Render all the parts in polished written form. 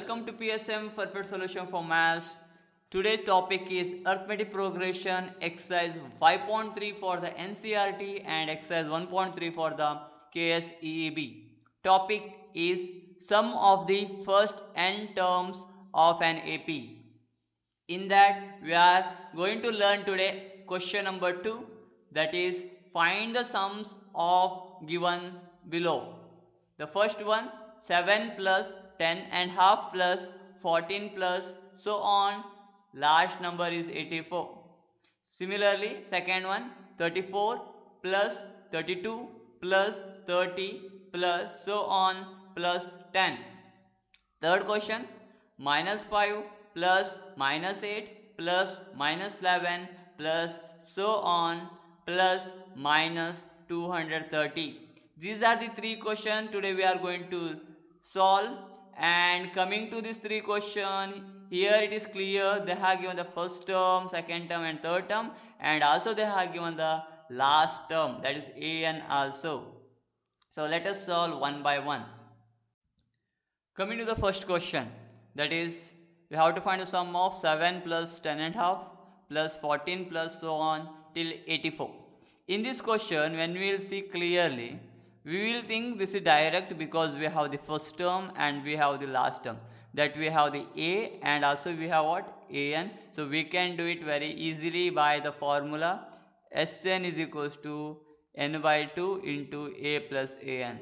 Welcome to PSM Perfect Solution for Maths. Today's topic is Arithmetic Progression, exercise 5.3 for the NCERT and exercise 1.3 for the KSEEB. Topic is sum of the first n terms of an AP. In that, we are going to learn today question number 2, that is find the sums of given below. The first one, 7 plus 10 and half plus 14 plus so on, last number is 84. Similarly, second one, 34 plus 32 plus 30 plus so on plus 10. Third question, minus 5 plus minus 8 plus minus 11 plus so on plus minus 230. These are the three questions today we are going to solve. And coming to these three questions, here it is clear they have given the first term, second term and third term, and also they have given the last term, that is an also. So let us solve one by one. Coming to the first question, that is we have to find the sum of 7 plus 10 and half plus 14 plus so on till 84. In this question, when we will see clearly, we will think this is direct because we have the first term and we have the last term, that we have the a and also we have what, an. So we can do it very easily by the formula Sn is equals to n by 2 into a plus an.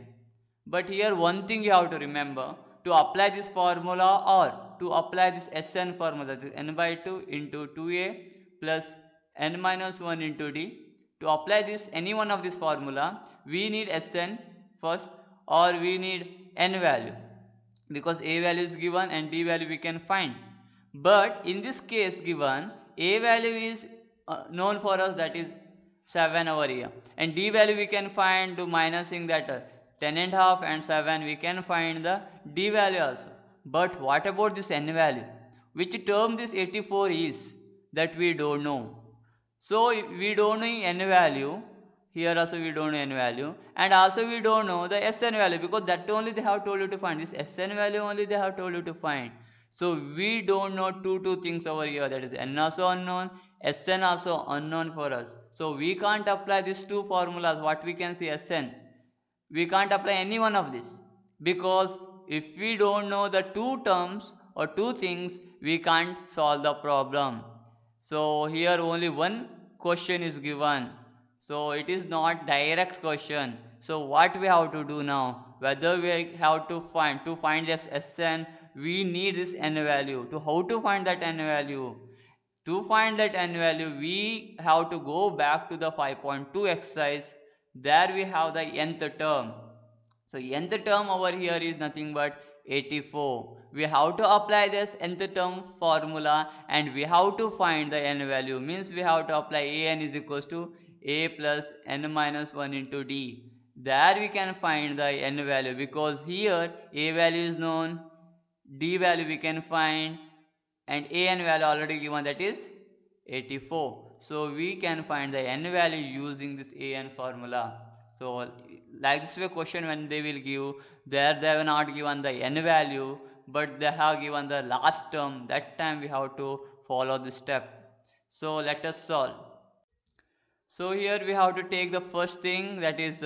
But here one thing you have to remember, to apply this formula or to apply this Sn formula, that is n by 2 into 2a plus n minus 1 into d. To apply this any one of this formula, we need Sn first or we need n value, because a value is given and d value we can find. But in this case given, a value is known for us, that is 7 over here, and d value we can find to minusing that 10 and half and 7, we can find the d value also. But what about this n value? Which term this 84 is, that we don't know. So we don't know n value. Here also we don't know n value, and also we don't know the Sn value, because that only they have told you to find. This Sn value only they have told you to find. So we don't know two things over here, that is n also unknown, Sn also unknown for us. So we can't apply these two formulas. What we can see Sn, we can't apply any one of this, because if we don't know the two terms or two things, we can't solve the problem. So here only one question is given, so it is not direct question. So what we have to do now, whether we have to find this Sn, we need this n value. To how to find that n value? To find that n value, we have to go back to the 5.2 exercise. There we have the nth term. So nth term over here is nothing but 84. We have to apply this nth term formula and we have to find the n value. Means we have to apply an is equals to a plus n minus 1 into d. There we can find the n value, because here a value is known, d value we can find, and an value already given, that is 84. So we can find the n value using this an formula. So like this way question when they will give, there they have not given the n value, but they have given the last term. That time we have to follow this step. So let us solve. So here we have to take the first thing, that is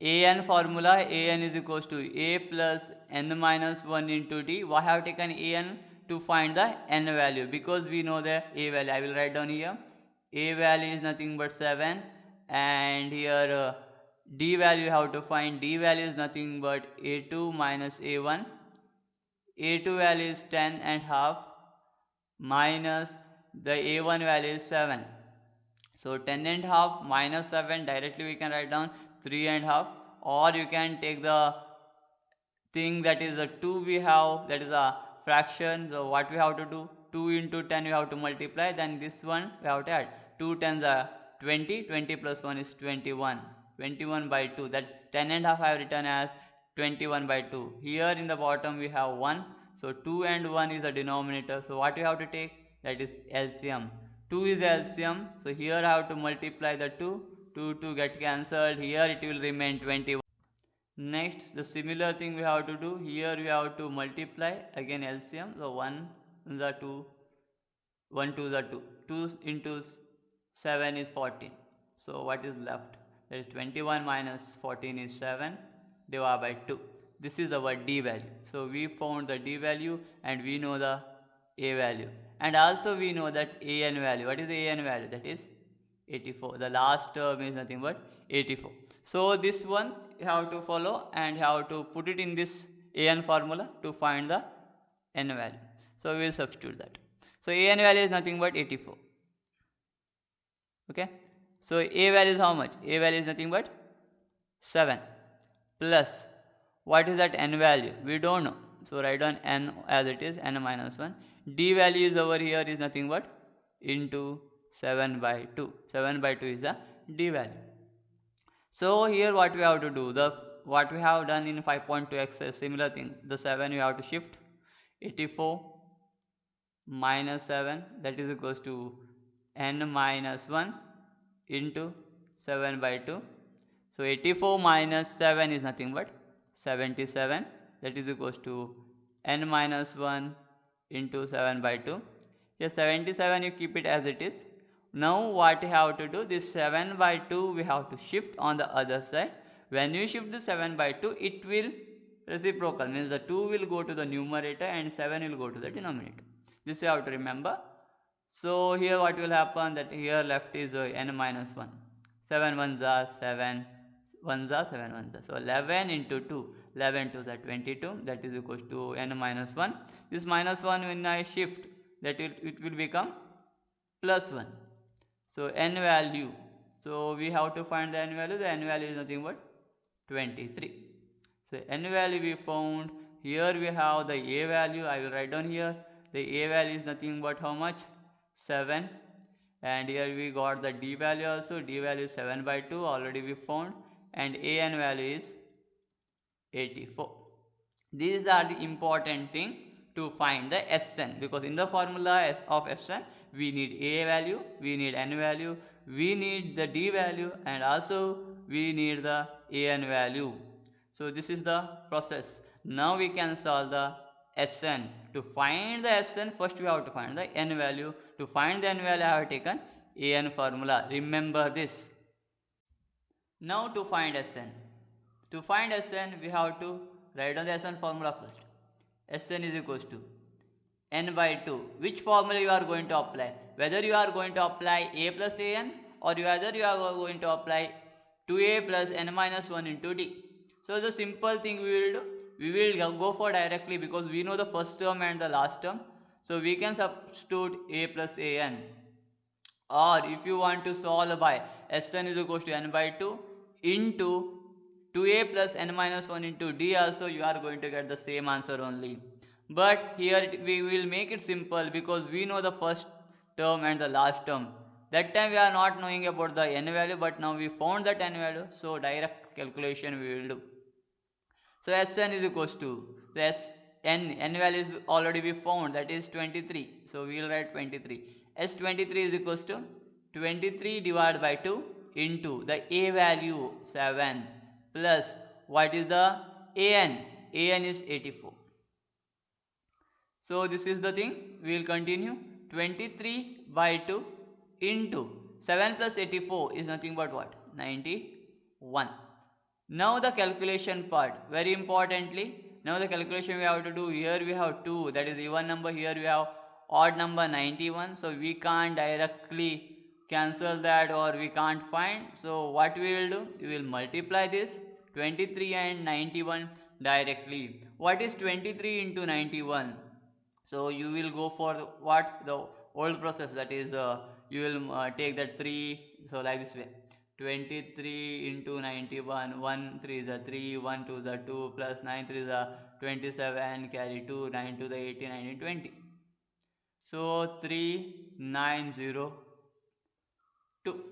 an formula. An is equals to a plus n minus 1 into d. Why have taken an? To find the n value, because we know the a value. I will write down here. A value is nothing but 7, and here d value you have to find. D value is nothing but a2 minus a1. A2 value is 10 and half minus the a1 value is 7. So 10 and half minus 7, directly we can write down 3 and half, or you can take the thing that is a 2 we have, that is a fraction. So what we have to do, 2 into 10 we have to multiply, then this one we have to add. 2 tens are 20, 20 plus 1 is 21, 21 by 2, that 10 and half I have written as 21 by 2. Here in the bottom we have 1, so 2 and 1 is a denominator. So what we have to take, that is LCM. 2 is LCM, so here I have to multiply the 2 get cancelled, here it will remain 21. Next, the similar thing we have to do. Here we have to multiply again LCM. So 1 the 2, 1 2 the 2. 2 into 7 is 14. So what is left? That is 21 minus 14 is 7 divided by 2. This is our D value. So we found the D value and we know the A value. And also we know that AN value. What is the AN value? That is 84. The last term is nothing but 84. So this one you have to follow and you have to put it in this AN formula to find the N value. So we will substitute that. So AN value is nothing but 84. Okay. So A value is how much? A value is nothing but 7 plus what is that N value? We don't know. So write down N as it is, N minus 1. D value is over here is nothing but into 7 by 2. 7 by 2 is the D value. So here what we have to do, what we have done in 5.2 exercise, similar thing. The 7 we have to shift. 84 minus 7, that is equals to N minus 1 into 7 by 2. So 84 minus 7 is nothing but 77, that is equals to N minus 1 into 7 by 2. Here 77 you keep it as it is. Now what you have to do, this 7 by 2 we have to shift on the other side. When you shift the 7 by 2, it will reciprocal, means the 2 will go to the numerator and 7 will go to the denominator. This you have to remember. So here what will happen, that here left is N minus 1. 7 ones are 7, 1s are 7 1s are. So 11 into 2, 11 to the 22, that is equals to N minus 1. This minus 1 when I shift, that it will become plus 1. So N value, so we have to find the N value. The N value is nothing but 23. So N value we found. Here we have the A value. I will write down here. The A value is nothing but how much? 7. And here we got the D value also. D value is 7 by 2. Already we found. And AN value is 84. These are the important thing to find the Sn, because in the formula of Sn we need A value, we need N value, we need the D value, and also we need the AN value. So this is the process. Now we can solve the Sn. To find the Sn, first we have to find the N value. To find the N value, I have taken AN formula. Remember this. Now to find Sn. To find Sn, we have to write down the Sn formula first. Sn is equals to N by 2. Which formula you are going to apply? Whether you are going to apply A plus An, or whether you are going to apply 2A plus N minus 1 into D. So the simple thing we will do, we will go for directly, because we know the first term and the last term. So we can substitute A plus An. Or if you want to solve by Sn is equals to N by 2 into 2A plus N minus 1 into D, also you are going to get the same answer only. But here we will make it simple, because we know the first term and the last term. That time we are not knowing about the N value, but now we found that N value. So direct calculation we will do. So Sn is equals to, so N value is already we found, that is 23. So we will write 23. S23 is equals to 23 divided by 2 into the A value 7 plus what is the AN? AN is 84. So this is the thing. We will continue. 23 by 2 into 7 plus 84 is nothing but what? 91. Now the calculation part. Very importantly, now the calculation we have to do. Here we have 2, that is even number. Here we have odd number 91. So we can't directly cancel that, or we can't find. So what we will do? We will multiply this 23 and 91 directly. What is 23 into 91? So you will go for the old process, that is you will take that 3, so like this way, 23 into 91, 1 3 is a 3, 1 2 is a 2, plus 9 3 is a 27, carry 2, 9 to the 80, 19 20. So 3902.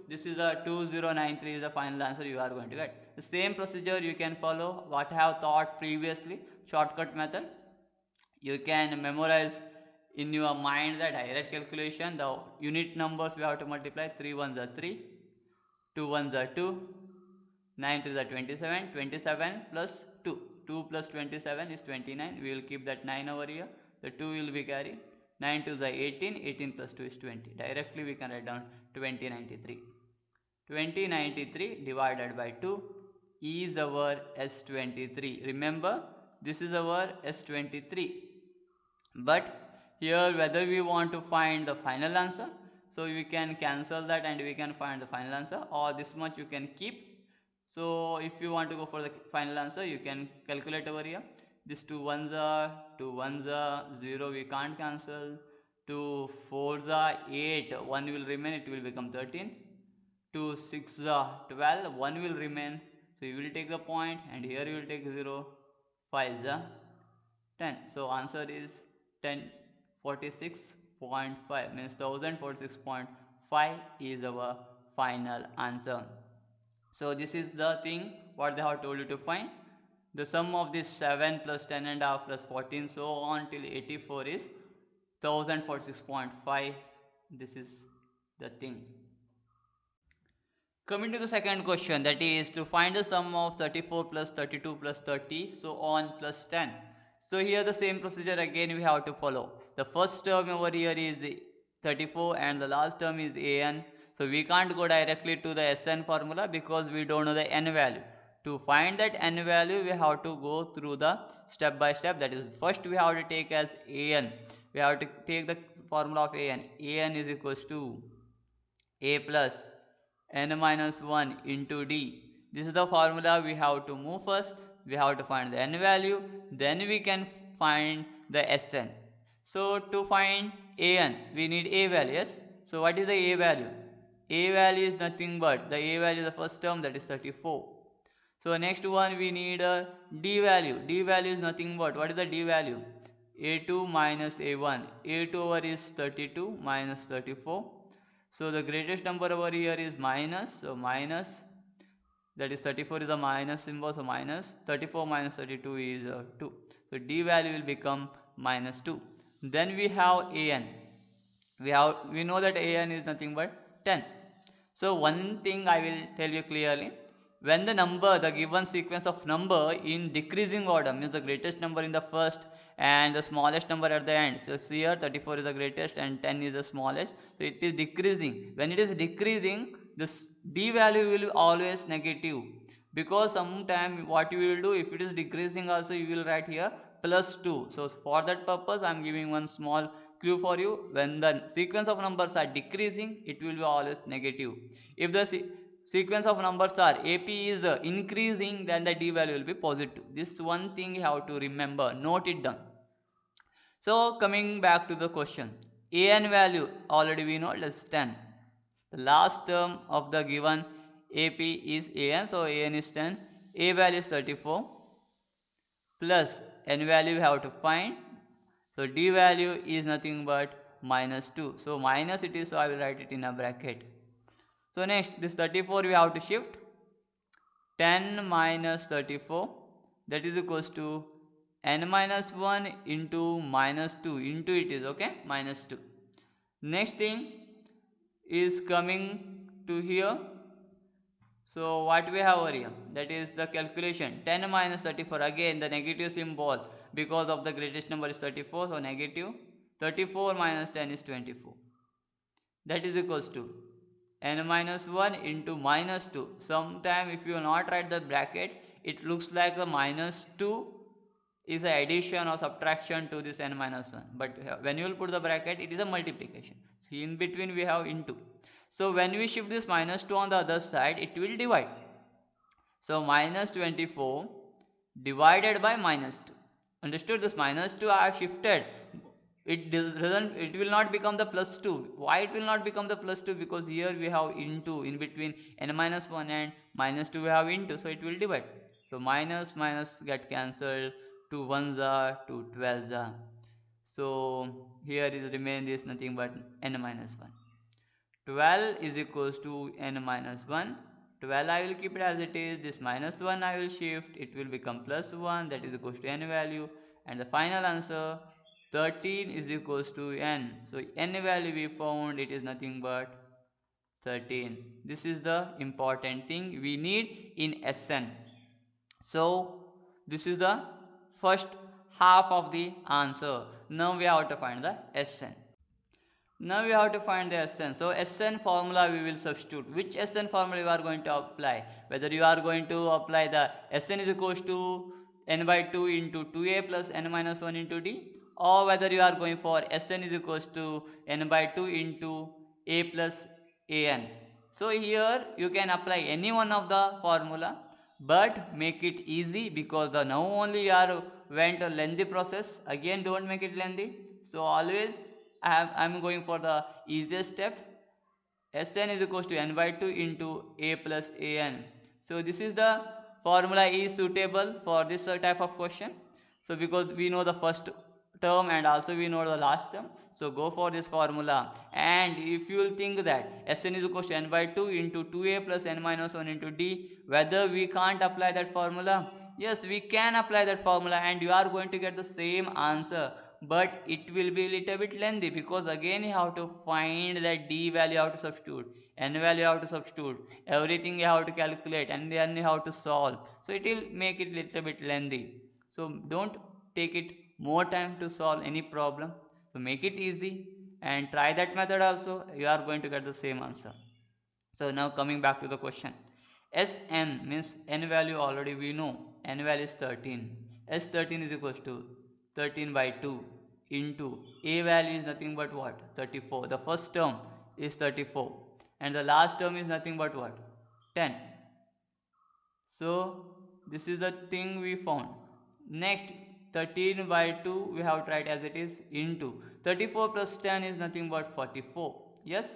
This is a 2093 is the final answer you are going to get. The same procedure you can follow what I have taught previously, shortcut method. You can memorize in your mind the direct calculation. The unit numbers we have to multiply. 3 1s are 3, 2 1s are 2, 9 to the 27, 27 plus 2, 2 plus 27 is 29, we will keep that 9 over here, the 2 will be carry, 9 to the 18, 18 plus 2 is 20, directly we can write down 2093. 2093 divided by 2 is our S23. Remember, this is our S23, but here whether we want to find the final answer, so we can cancel that and we can find the final answer, or this much you can keep. So if you want to go for the final answer, you can calculate over here. This 2 ones are 2 ones are 0, we can't cancel. 2 fours are 8, 1 will remain, it will become 13. 2 6 are 12, 1 will remain, so you will take the point and here you will take 0. 5 are 10, so answer is 1046.5, means 1046.5 is our final answer. So this is the thing what they have told you to find. The sum of this 7 plus 10 and half plus 14 so on till 84 is 1046.5. This is the thing. Coming to the second question, that is to find the sum of 34 plus 32 plus 30 so on plus 10. So here the same procedure again we have to follow. The first term over here is 34 and the last term is an. So we can't go directly to the Sn formula because we don't know the n value. To find that n value we have to go through the step by step. That is, first we have to take as an. We have to take the formula of an. An is equals to a plus n minus 1 into d. This is the formula we have to move first. We have to find the n value, then we can find the Sn. So to find an we need a value. Yes, so what is the a value? A value is nothing but the a value is the first term, that is 34. So next one we need a d value. D value is nothing but, what is the d value? A2 minus a1. A2 over is 32 minus 34. So the greatest number over here is minus, so minus, that is 34 is a minus symbol, so minus 34 minus 32 is 2. So d value will become minus 2. Then we have an. We know that an is nothing but 10. So one thing I will tell you clearly, when the number, the given sequence of number in decreasing order, means the greatest number in the first and the smallest number at the end. So here 34 is the greatest and 10 is the smallest, so it is decreasing. When it is decreasing, this d value will be always negative, because sometime what you will do, if it is decreasing also you will write here plus 2. So for that purpose I am giving one small clue for you. When the sequence of numbers are decreasing, it will be always negative. If the sequence of numbers are AP is increasing, then the d value will be positive. This one thing you have to remember, note it down. So coming back to the question, an value already we know, that's 10. The last term of the given AP is an, so an is 10. A value is 34 plus n value we have to find. So d value is nothing but minus 2. So minus it is, so I will write it in a bracket. So next, this 34 we have to shift. 10 minus 34, that is equals to n minus 1 into minus 2 into it is, okay, minus 2. Next thing is coming to here. So what we have over here, that is the calculation. 10 minus 34, again the negative symbol, because of the greatest number is 34, so negative. 34 minus 10 is 24. That is equals to n minus 1 into minus 2. Sometime if you not write the bracket, it looks like the minus 2 is an addition or subtraction to this n minus 1. But when you will put the bracket, it is a multiplication. So in between we have into. So when we shift this minus 2 on the other side, it will divide. So minus 24 divided by minus 2. Understood? This minus 2 I have shifted. It will not become the plus 2. Why it will not become the plus 2? Because here we have into, in between n minus 1 and minus 2 we have into, so it will divide. So minus minus get cancelled, 2 ones are, 2 12s are. So here is remain this nothing but n minus 1. 12 is equals to n minus 1. 12 I will keep it as it is. This minus 1 I will shift. It will become plus 1, that is equals to n value. And the final answer, 13 is equals to n. So n value we found, it is nothing but 13. This is the important thing we need in SN. So this is the first half of the answer. Now we have to find the SN. Now we have to find the Sn. So Sn formula we will substitute. Which Sn formula you are going to apply? Whether you are going to apply the Sn is equals to n by 2 into 2a plus n minus 1 into d, or whether you are going for Sn is equals to n by 2 into a plus an. So here you can apply any one of the formula, but make it easy, because the now only you are went a lengthy process. Again, don't make it lengthy. So always I'm going for the easiest step. Sn is equals to n by 2 into a plus an. So this is the formula is suitable for this type of question. So because we know the first term and also we know the last term, so go for this formula. And if you will think that Sn is equals to n by 2 into 2a plus n minus 1 into d, whether we can't apply that formula, yes, we can apply that formula and you are going to get the same answer, but it will be a little bit lengthy, because again you have to find that d value, you have to substitute, n value you have to substitute, everything you have to calculate, and then you have to solve. So it will make it little bit lengthy. So don't take it more time to solve any problem. So make it easy and try that method also. You are going to get the same answer. So now coming back to the question. Sn means n value already we know. N value is 13. S13 is equals to 13 by 2 into a value is nothing but what? 34. The first term is 34 and the last term is nothing but what? 10. So this is the thing we found. Next, 13 by 2 we have tried as it is into 34 plus 10 is nothing but 44. Yes.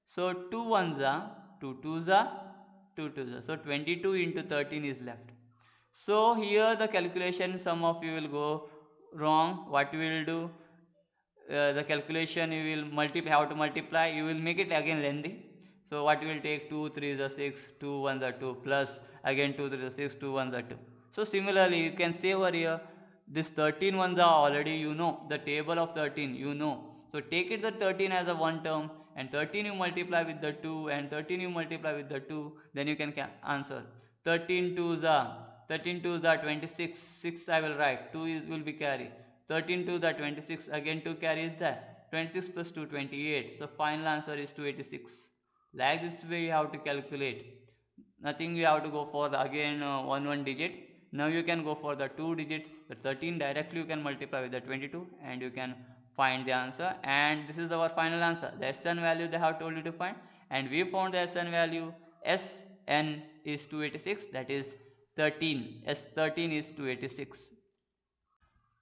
So 2 ones are 2 twos are 2 twos are. So 22 into 13 is left. So here the calculation, some of you will go wrong. What you will do? The calculation you will multiply, how to multiply, you will make it again lengthy. So what you will take? 2 3s are 6, 2 1s are 2, plus again 2 3s are 6, 2 1s are 2. So similarly you can say over here, this 13 ones are already you know, the table of 13 you know. So take it the 13 as a one term, and 13 you multiply with the 2, and 13 you multiply with the 2, then you can answer. 13 twos are 26, 6 I will write, 2 will be carry. 13 twos are 26, again 2 carry is that. 26 plus 2, 28. So final answer is 286. Like this way you have to calculate. Nothing you have to go for the again one digit. Now you can go for the 2 digits. The 13 directly you can multiply with the 22 and you can find the answer. And this is our final answer. The Sn value they have told you to find, and we found the Sn value. Sn is 286, that is 13. S13 is 286.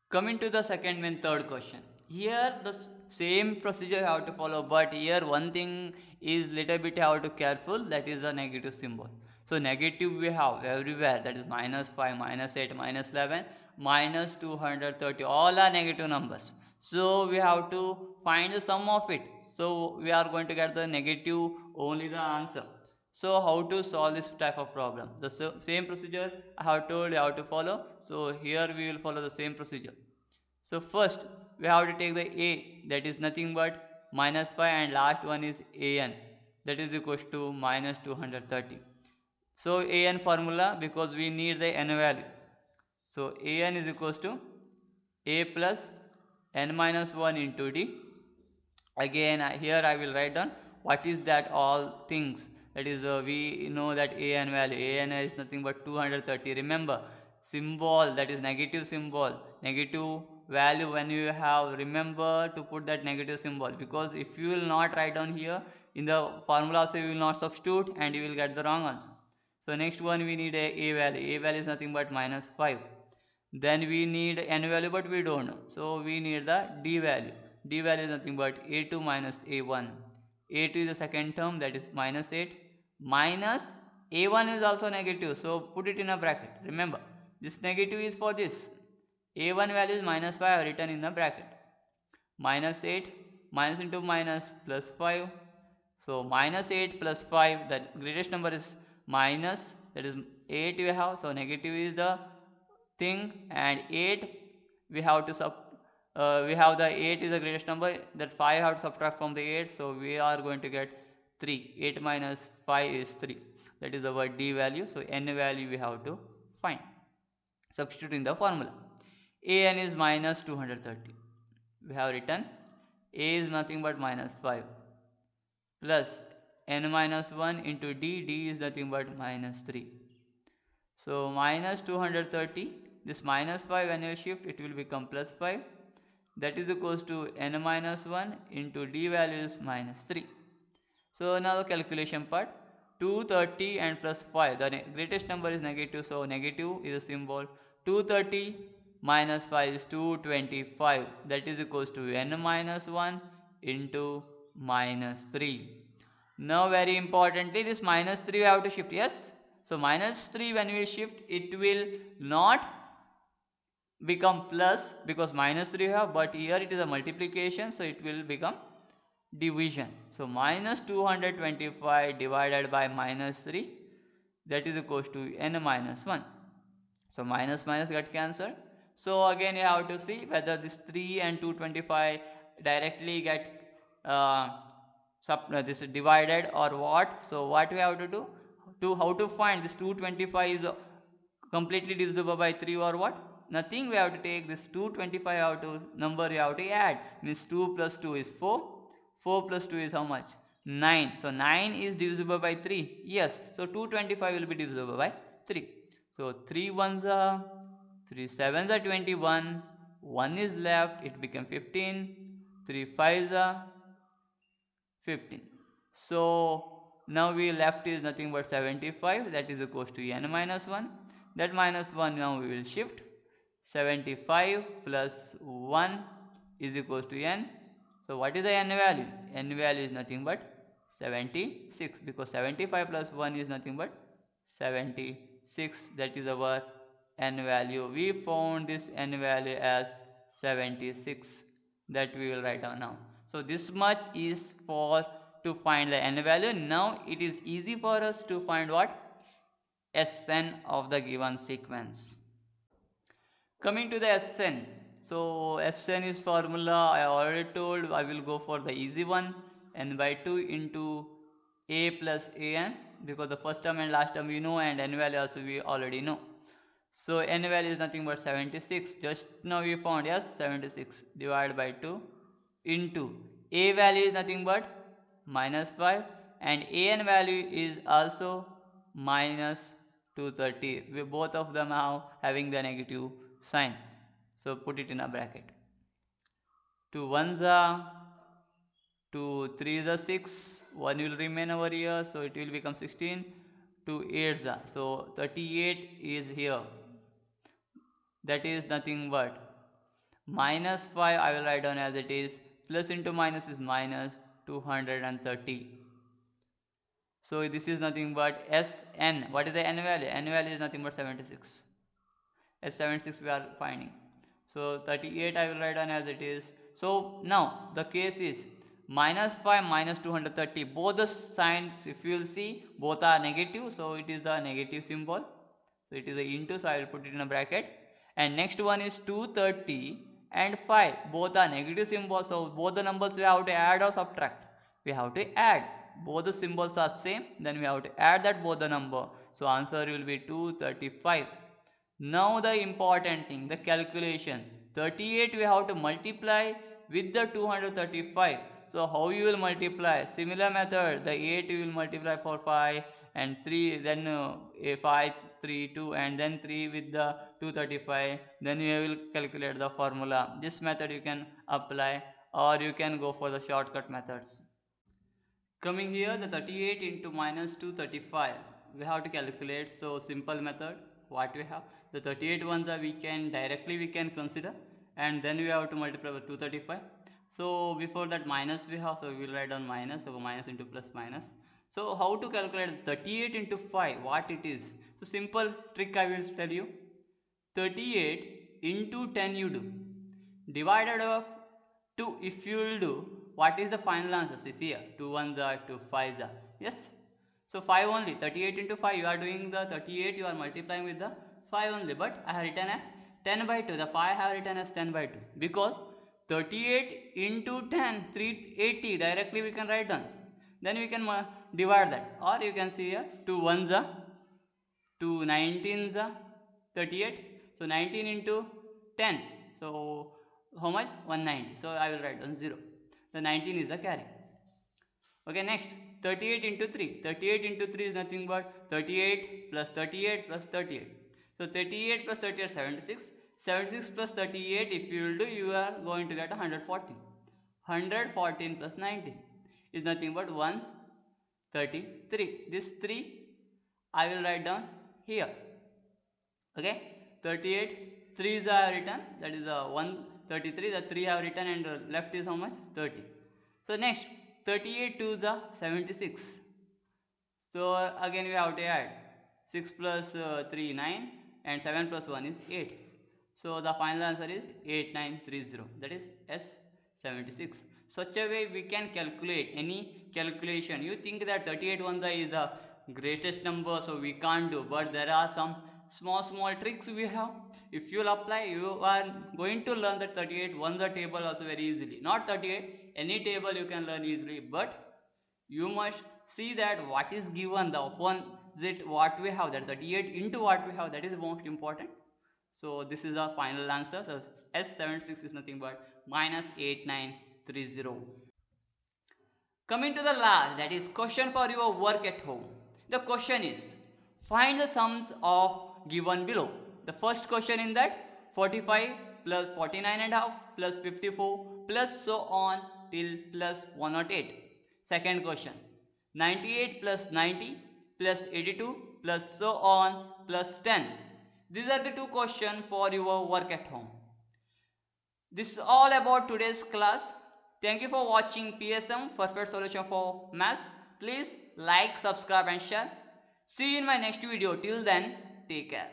Coming to the second and third question. Here the same procedure you have to follow, but here one thing is little bit you have to careful, that is a negative symbol. So negative we have everywhere, that is minus 5, minus 8, minus 11, minus 230, all are negative numbers. So we have to find the sum of it. So we are going to get the negative only the answer. So how to solve this type of problem? The same procedure I have told you how to follow. So here we will follow the same procedure. So first we have to take the a, that is nothing but minus 5, and last one is an, that is equals to minus 230. So an formula, because we need the n value. So an is equals to a plus n minus 1 into d. Again here I will write down what is that all things. That is we know that an value, an is nothing but 230. Remember, symbol, that is negative symbol, negative value, when you have, remember to put that negative symbol, because if you will not write down here in the formula also you will not substitute and you will get the wrong answer. So next one we need a value. A value is nothing but minus 5. Then we need n value, but we don't know, so we need the d value. D value is nothing but a2 minus a1. A2 is the second term, that is minus 8, minus a1 is also negative, so put it in a bracket. Remember, this negative is for this. A1 value is minus 5, I have written in the bracket. Minus 8, minus into minus, plus 5. So minus 8 plus 5, the greatest number is minus, that is 8 we have, so negative is the thing, and 8 we have to we have the 8 is the greatest number, that 5 have to subtract from the 8, so we are going to get 3. 8 minus 5 is 3. That is our d value. So n value we have to find. Substituting the formula. An is minus 230. We have written a is nothing but minus 5 plus n minus 1 into d is nothing but minus 3. So minus 230, this minus 5 when you shift it will become plus 5. That is equals to n minus 1 into d value is minus 3. So now the calculation part, 230 and plus 5, the greatest number is negative, so negative is a symbol. 230 minus 5 is 225, that is equals to n minus 1 into minus 3. Now very importantly, this minus 3 we have to shift, yes. So minus 3 when we shift it will not become plus because minus 3 we have, but here it is a multiplication, so it will become division. So minus 225 divided by minus 3, that is equals to n minus 1. So minus minus got cancelled. So again you have to see whether this 3 and 225 directly get this is divided or what. So what we have to do, how to find this 225 is completely divisible by 3 or what? Nothing. We have to take this 225 out to number we have to add, means 2 plus 2 is 4. 4 plus 2 is how much? 9. So 9 is divisible by 3. Yes. So 225 will be divisible by 3. So 3 ones are 3 sevens are 21. 1 is left. It became 15. 3 fives are 15. So now we left is nothing but 75. That is equals to n minus 1. That minus 1 now we will shift. 75 plus 1 is equals to n. So what is the n value? N value is nothing but 76 because 75 plus 1 is nothing but 76. That is our n value. We found this n value as 76. That we will write down now. So this much is for to find the n value. Now it is easy for us to find what? Sn of the given sequence. Coming to the Sn. So Sn is formula I already told. I will go for the easy one, n by 2 into a plus an, because the first term and last term we know, and n value also we already know. So n value is nothing but 76. Just now we found, yes, 76 divided by 2 into a value is nothing but minus 5 and an value is also minus 230. We both of them are having the negative sign. So put it in a bracket. 2 ones are 2 3s are 6. 1 will remain over here, so it will become 16. 2 8s are, so 38 is here. That is nothing but minus 5. I will write down as it is. Plus into minus is minus 230. So this is nothing but Sn. What is the n value? N value is nothing but 76. As 76 we are finding. So 38 I will write down as it is. So now the case is minus 5 minus 230. Both the signs, if you will see, both are negative. So it is the negative symbol. So it is a into, so I will put it in a bracket. And next one is 230 and 5. Both are negative symbols. So both the numbers we have to add or subtract. We have to add. Both the symbols are same. Then we have to add that both the number. So answer will be 235. Now the important thing, the calculation. 38 we have to multiply with the 235. So how you will multiply? Similar method. The 8 you will multiply for 5 and 3, then 5, 3, 2 and then 3 with the 235. Then you will calculate the formula. This method you can apply, or you can go for the shortcut methods. Coming here, the 38 into minus 235. We have to calculate. So simple method. What we have? The 38 ones are we can consider, and then we have to multiply by 235. So before that minus we have, so we will write down minus. So minus into plus minus. So how to calculate 38 into 5? What it is? So simple trick I will tell you. 38 into 10 you do. Divided of 2 if you will do. What is the final answer? See here. 2 ones are 2 5s are. Yes. So 5 only. 38 into 5. You are doing the 38. You are multiplying with the 5 only. But I have written as 10 by 2. The 5 I have written as 10 by 2. Because 38 into 10, 380. Directly we can write down. Then we can divide that, or you can see here 2 ones are 2 19s are 38. So 19 into 10, so how much? 190. So I will write on 0. The 19 is the carry. Okay, next 38 into 3. 38 into 3 is nothing but 38 plus 38 plus 38. So 38 plus 38 76. 76 plus 38, if you will do, you are going to get 114. 114 plus 19 is nothing but 133. This 3 I will write down here. Okay, 38 3s I have written, that is 133. The 3 I have written, and left is how much? 30. So next 38 2s are 76. So again we have to add 6 plus 3 9, and 7 plus 1 is 8. So the final answer is 8930, that is S76. Such a way we can calculate any calculation. You think that 38 ones is a greatest number, so we can't do, but there are some small tricks we have. If you will apply, you are going to learn that 38 ones a table also very easily. Not 38, any table you can learn easily, but you must see that what is given, the opposite what we have, that 38 into what we have, that is most important. So this is our final answer. So S76 is nothing but minus 8930. Coming to the last, that is question for your work at home. The question is, find the sums of given below. The first question in that, 45 plus 49 and a half plus 54 plus so on till plus 108. Second question, 98 plus 90 plus 82 plus so on plus 10. These are the two questions for your work at home. This is all about today's class. Thank you for watching PSM, Perfect Solution for Maths. Please like, subscribe and share. See you in my next video. Till then, take care.